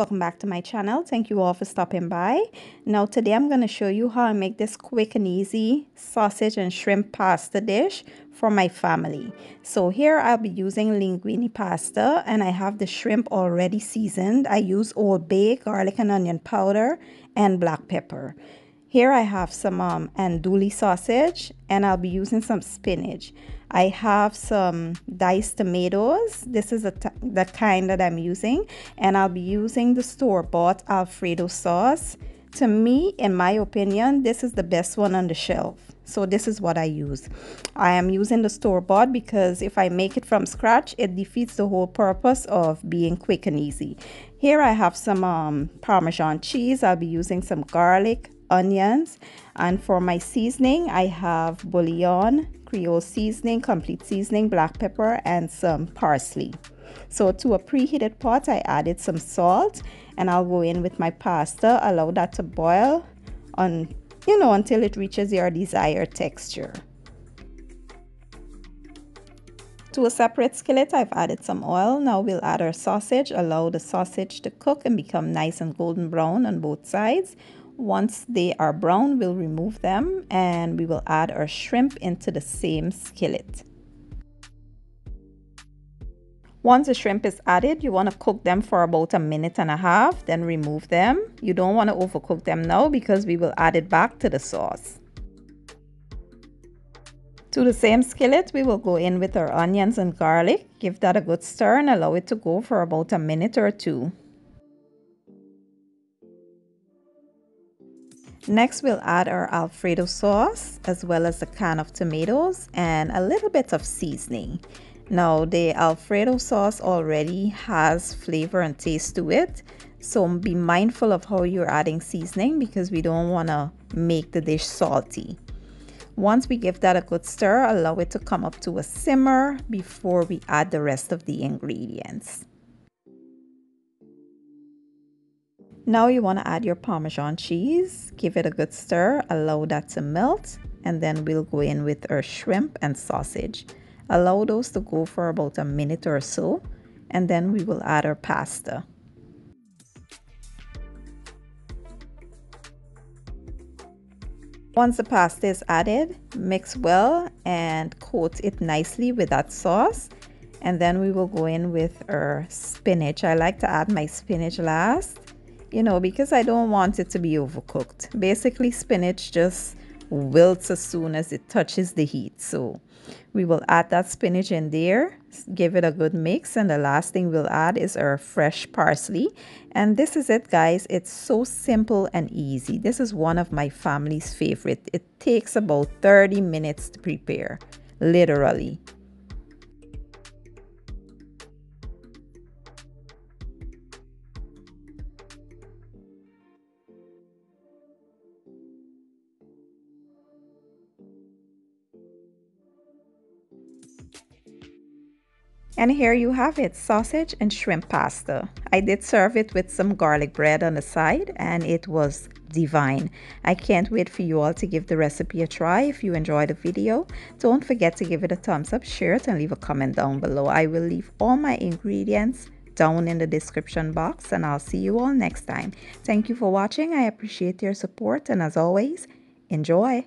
welcome back to my channel. Thank you all for stopping by. Now today I'm going to show you how I make this quick and easy sausage and shrimp pasta dish for my family. So here I'll be using linguine pasta, and I have the shrimp already seasoned. I use Old Bay, garlic and onion powder, and black pepper. Here I have some andouille sausage, and I'll be using some spinach. I have some diced tomatoes. This is the kind that I'm using, and I'll be using the store-bought Alfredo sauce. To me, in my opinion, this is the best one on the shelf. So this is what I use. I am using the store-bought because if I make it from scratch, it defeats the whole purpose of being quick and easy. Here I have some Parmesan cheese. I'll be using some garlic, onions, and for my seasoning I have bouillon, creole seasoning, complete seasoning, black pepper, and some parsley. So to a preheated pot I added some salt, and I'll go in with my pasta, allow that to boil until it reaches your desired texture. To a separate skillet I've added some oil. Now we'll add our sausage, allow the sausage to cook and become nice and golden brown on both sides. Once they are brown, we'll remove them and we will add our shrimp into the same skillet. Once the shrimp is added, you want to cook them for about 1.5 minutes, then remove them. You don't want to overcook them now because we will add it back to the sauce. To the same skillet, we will go in with our onions and garlic. Give that a good stir and allow it to go for about 1 minute or 2. Next, we'll add our Alfredo sauce as well as a can of tomatoes and a little bit of seasoning. Now, the Alfredo sauce already has flavor and taste to it, so be mindful of how you're adding seasoning because we don't want to make the dish salty. Once we give that a good stir, allow it to come up to a simmer before we add the rest of the ingredients. Now you want to add your Parmesan cheese, give it a good stir, allow that to melt, and then we'll go in with our shrimp and sausage. Allow those to go for about 1 minute or so, and then we will add our pasta. Once the pasta is added, mix well and coat it nicely with that sauce. And then we will go in with our spinach. I like to add my spinach last, because I don't want it to be overcooked. Basically, spinach just wilts as soon as it touches the heat. So we will add that spinach in there, give it a good mix, and the last thing we'll add is our fresh parsley. And this is it, guys. It's so simple and easy. This is one of my family's favorite. It takes about 30 minutes to prepare, literally. And here you have it, sausage and shrimp pasta. I did serve it with some garlic bread on the side and it was divine. I can't wait for you all to give the recipe a try. If you enjoyed the video, don't forget to give it a thumbs up, share it, and leave a comment down below. I will leave all my ingredients down in the description box, and I'll see you all next time. Thank you for watching. I appreciate your support, and as always, enjoy.